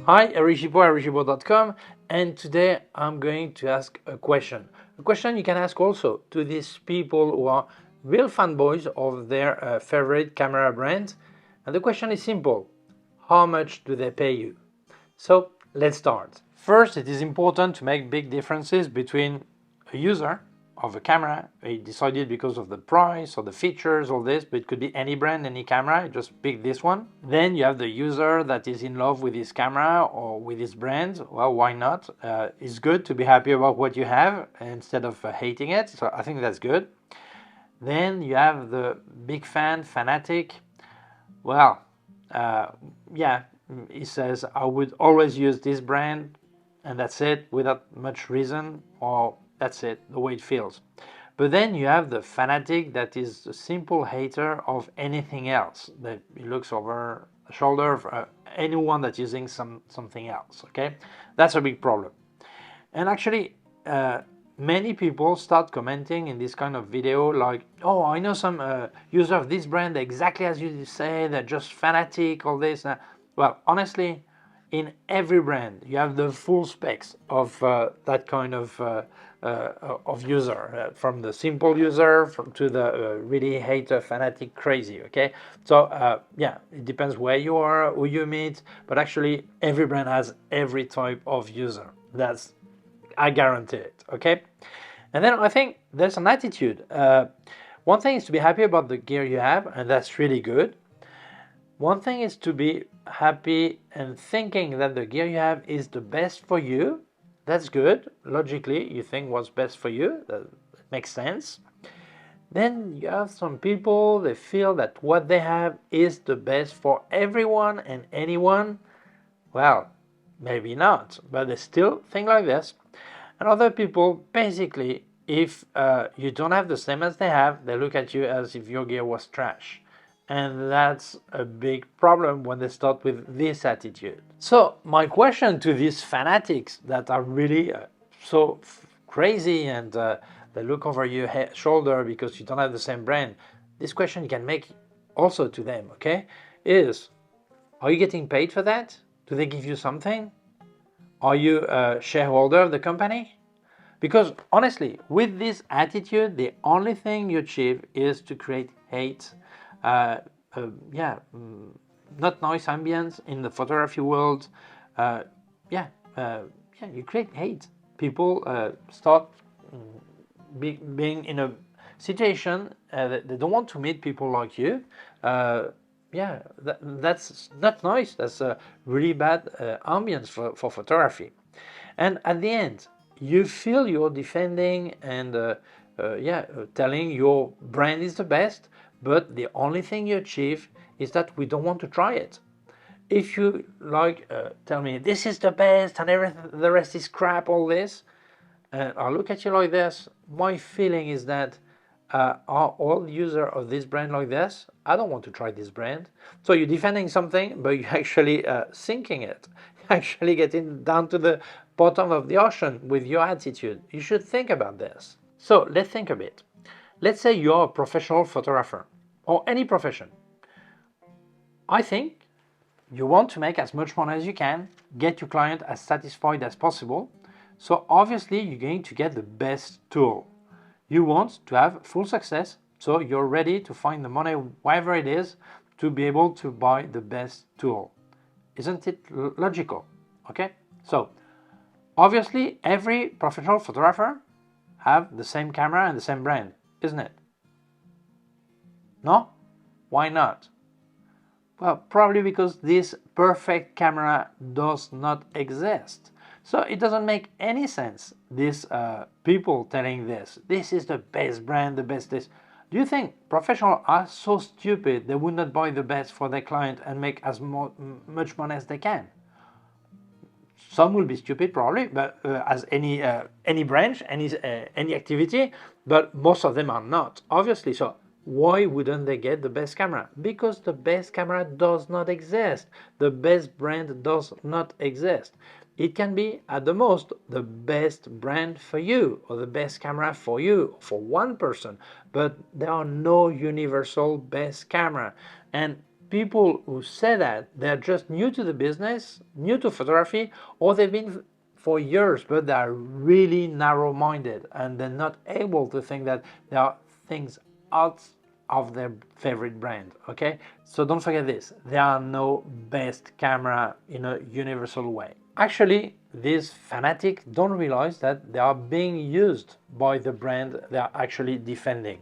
Hi, Gibaud, and today I'm going to ask a question. A question you can ask also to these people who are real fanboys of their favorite camera brand. And the question is simple. How much do they pay you? So let's start. First, it is important to make big differences between a user of a camera. He decided because of the price or the features, all this, but it could be any brand, any camera, just pick this one. Then you have the user that is in love with his camera or with his brand. Well, why not? It's good to be happy about what you have instead of hating it. So I think that's good. Then you have the big fanatic. Well, yeah, he says, I would always use this brand and that's it, without much reason, or that's it, the way it feels. But then you have the fanatic that is a simple hater of anything else, that he looks over the shoulder of anyone that's using something else, okay? That's a big problem. And actually, many people start commenting in this kind of video like, oh, I know some user of this brand exactly as you say, they're just fanatic, all this. Well, honestly, in every brand, you have the full specs of that kind of user, from the simple user to the really hater, fanatic, crazy, okay? So, yeah, it depends where you are, who you meet, but actually every brand has every type of user. I guarantee it, okay? And then I think there's an attitude. One thing is to be happy about the gear you have, and that's really good. One thing is to be happy and thinking that the gear you have is the best for you. That's good. Logically, you think what's best for you. That makes sense. Then you have some people, they feel that what they have is the best for everyone and anyone. Well, maybe not, but they still think like this. And other people, basically, if you don't have the same as they have, they look at you as if your gear was trash. And that's a big problem when they start with this attitude. So my question to these fanatics that are really so crazy and they look over your shoulder because you don't have the same brand, this question you can make also to them, okay, is, are you getting paid for that? Do they give you something? Are you a shareholder of the company? Because honestly, with this attitude, the only thing you achieve is to create hate, yeah, not nice ambience in the photography world. Yeah, you create hate. People start being in a situation that they don't want to meet people like you. Yeah, that's not nice. That's a really bad ambience for photography. And at the end, you feel you're defending and telling your brand is the best, but the only thing you achieve is that we don't want to try it. If you like tell me this is the best and everything, the rest is crap, all this, and I look at you like this, my feeling is that are all users of this brand like this? I don't want to try this brand. So you're defending something, but you're actually sinking it. You're actually getting down to the bottom of the ocean with your attitude. You should think about this. So let's think a bit. Let's say you're a professional photographer or any profession. I think you want to make as much money as you can, get your client as satisfied as possible. So obviously you're going to get the best tool. You want to have full success, so you're ready to find the money wherever it is to be able to buy the best tool. Isn't it logical? Okay, so obviously every professional photographer have the same camera and the same brand, isn't it? No? Why not? Well, probably because this perfect camera does not exist. So it doesn't make any sense, these people telling this is the best brand, the best this. Do you think professionals are so stupid they would not buy the best for their client and make as much money as they can? Some will be stupid probably, but as any branch, any activity, but most of them are not, obviously. So why wouldn't they get the best camera? Because the best camera does not exist. The best brand does not exist. It can be at the most the best brand for you or the best camera for you, for one person, but there are no universal best camera. And people who say that they're just new to the business, new to photography, or they've been for years, but they're really narrow-minded and they're not able to think that there are things out of their favorite brand. Okay, so don't forget this: there are no best camera in a universal way. Actually, these fanatics don't realize that they are being used by the brand they are actually defending.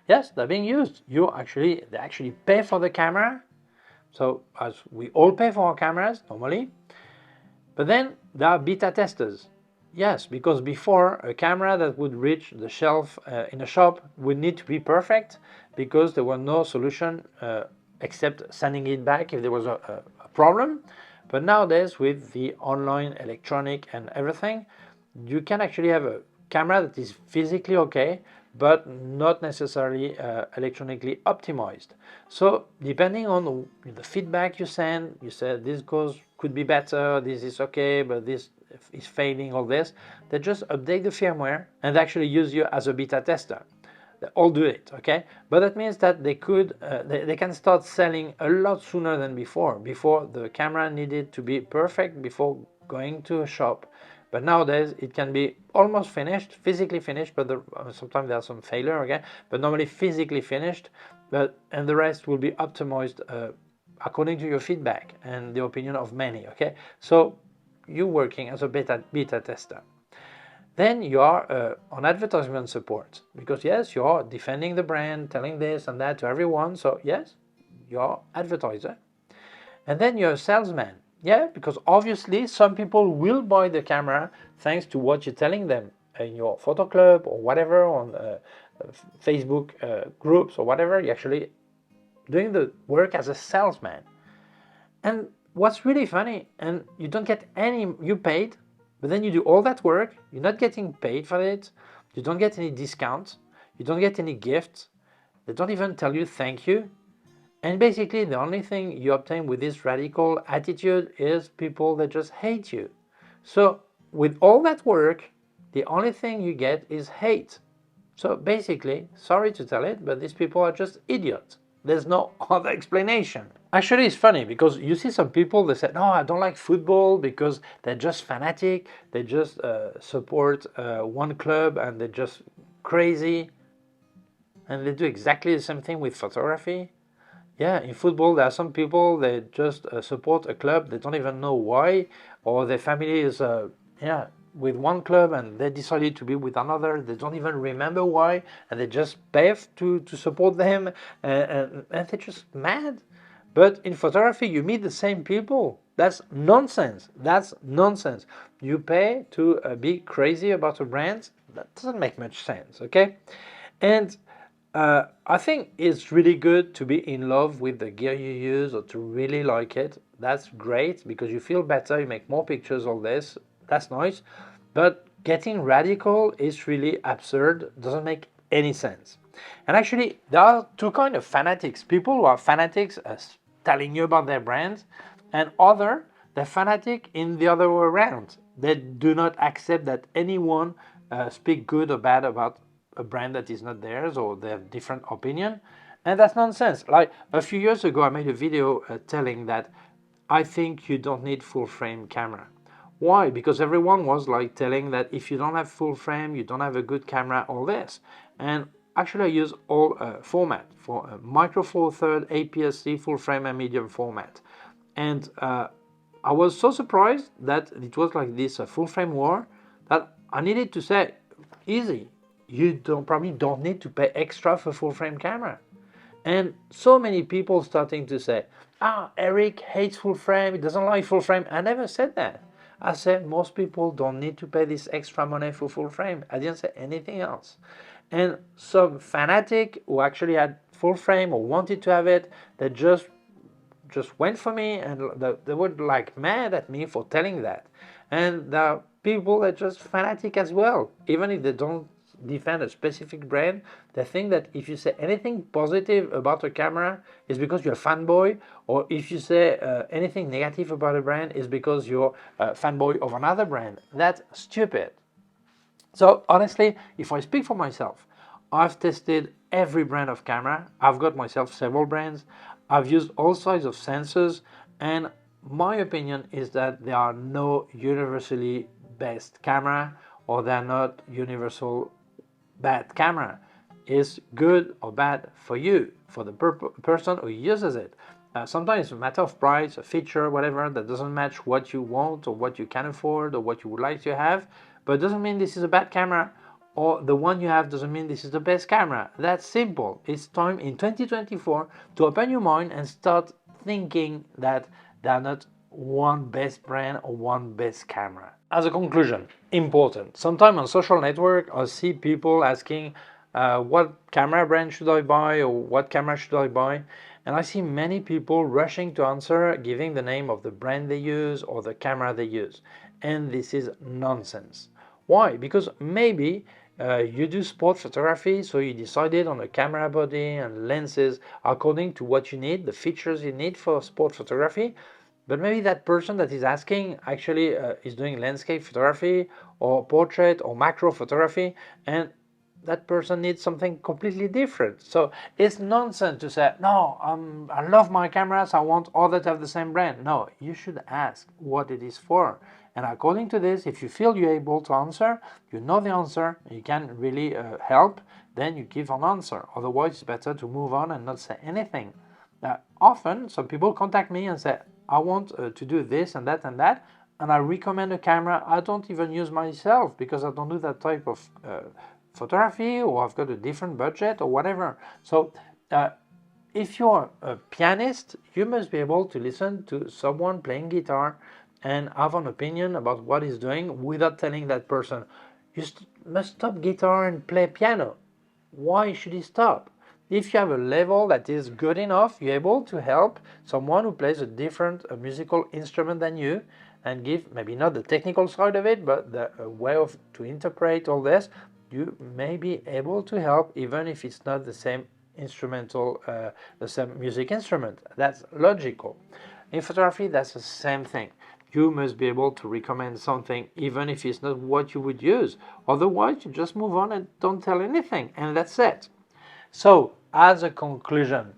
Yes, they're being used. They actually pay for the camera. So as we all pay for our cameras normally, but then there are beta testers. Yes, because before, a camera that would reach the shelf in a shop would need to be perfect, because there was no solution except sending it back if there was a problem. But nowadays, with the online electronic and everything, you can actually have a camera that is physically okay, but not necessarily electronically optimized. So depending on the feedback you send, you say this could be better, this is okay, but this is failing, all this, they just update the firmware and actually use you as a beta tester. They all do it, okay? But that means that they can start selling a lot sooner than before. Before, the camera needed to be perfect before going to a shop. But nowadays, it can be almost finished, physically finished, but sometimes there's some failure, okay? But normally physically finished, and the rest will be optimized according to your feedback and the opinion of many, okay? So you're working as a beta tester. Then you are on advertisement support, because yes, you are defending the brand, telling this and that to everyone. So yes, you're advertiser. And then you're a salesman. Yeah, because obviously some people will buy the camera thanks to what you're telling them in your photo club or whatever, on Facebook groups or whatever. You're actually doing the work as a salesman. And what's really funny, and you don't get you paid, but then you do all that work, you're not getting paid for it, you don't get any discounts, you don't get any gifts, they don't even tell you thank you. And basically the only thing you obtain with this radical attitude is people that just hate you. So with all that work, the only thing you get is hate. So basically, sorry to tell it, but these people are just idiots. There's no other explanation. Actually, it's funny because you see some people that say, no, I don't like football because they're just fanatic, they just support one club and they're just crazy. And they do exactly the same thing with photography. Yeah, in football, there are some people that just support a club, they don't even know why, or their family is with one club and they decided to be with another, they don't even remember why, and they just pay to support them, and they're just mad. But in photography, you meet the same people. That's nonsense. That's nonsense. You pay to be crazy about a brand. That doesn't make much sense, okay? And I think it's really good to be in love with the gear you use or to really like it. That's great because you feel better, you make more pictures, all this. That's nice. But getting radical is really absurd, doesn't make any sense. And actually, there are two kinds of fanatics. People who are fanatics telling you about their brands, and they're fanatic in the other way around. They do not accept that anyone speak good or bad about a brand that is not theirs, or they have different opinion, and that's nonsense. Like a few years ago, I made a video telling that I think you don't need full frame camera. Why? Because everyone was like telling that if you don't have full frame, you don't have a good camera, all this. And actually, I use all format for micro four third, APS-C, full frame, and medium format. And I was so surprised that it was like this full frame war that I needed to say, easy. You probably don't need to pay extra for full frame camera. And so many people starting to say, Eric hates full frame, he doesn't like full frame. I never said that. I said most people don't need to pay this extra money for full frame. I didn't say anything else. And some fanatic who actually had full frame or wanted to have it, they just went for me, and they were like mad at me for telling that. And there are people that are just fanatic as well, even if they don't defend a specific brand. They think that if you say anything positive about a camera, it's because you're a fanboy, or if you say anything negative about a brand, it's because you're a fanboy of another brand. That's stupid. So honestly, if I speak for myself, I've tested every brand of camera. I've got myself several brands. I've used all sizes of sensors, and my opinion is that there are no universally best camera, or they're not universal bad camera. Is good or bad for you, for the person who uses it. Sometimes it's a matter of price, a feature, whatever, that doesn't match what you want or what you can afford or what you would like to have, but it doesn't mean this is a bad camera, or the one you have doesn't mean this is the best camera. That's simple. It's time in 2024 to open your mind and start thinking that there are not one best brand or one best camera. As a conclusion, important. Sometimes on social network, I see people asking, what camera brand should I buy, or what camera should I buy? And I see many people rushing to answer, giving the name of the brand they use or the camera they use. And this is nonsense. Why? Because maybe you do sport photography, so you decided on a camera body and lenses according to what you need, the features you need for sport photography. But maybe that person that is asking actually is doing landscape photography or portrait or macro photography, and that person needs something completely different. So it's nonsense to say, no, I love my cameras, I want others to have the same brand. No, you should ask what it is for. And according to this, if you feel you're able to answer, you know the answer, you can really help, then you give an answer. Otherwise, it's better to move on and not say anything. Often, some people contact me and say, I want to do this and that, and I recommend a camera I don't even use myself because I don't do that type of photography, or I've got a different budget or whatever. So if you're a pianist, you must be able to listen to someone playing guitar and have an opinion about what he's doing without telling that person, you must stop guitar and play piano. Why should he stop? If you have a level that is good enough, you're able to help someone who plays a different musical instrument than you, and give maybe not the technical side of it, but the way to interpret all this. You may be able to help even if it's not the same instrumental, the same music instrument. That's logical. In photography, that's the same thing. You must be able to recommend something even if it's not what you would use. Otherwise, you just move on and don't tell anything, and that's it. So, as a conclusion,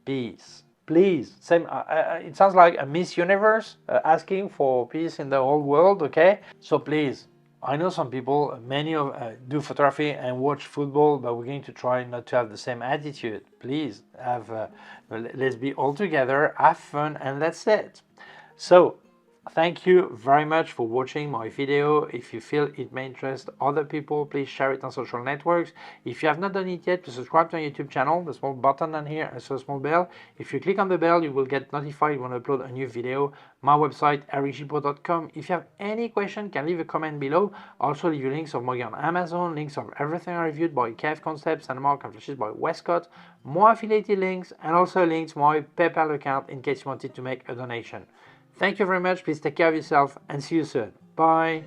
peace. Please, same. It sounds like a Miss Universe asking for peace in the whole world, okay? So please, I know some people, many of do photography and watch football, but we're going to try not to have the same attitude. Please, let's be all together, have fun, and that's it. So, thank you very much for watching my video. If you feel it may interest other people, please share it on social networks. If you have not done it yet, please subscribe to my YouTube channel, the small button down here, and so a small bell. If you click on the bell, you will get notified when I upload a new video. My website, Gibaud.com. If you have any question, can leave a comment below. I'll also leave you links of my on Amazon, links of everything I reviewed by K&F Concept, Sandmarc, and Flashes by Westcott, more affiliated links, and also links to my PayPal account in case you wanted to make a donation. Thank you very much. Please take care of yourself and see you soon. Bye.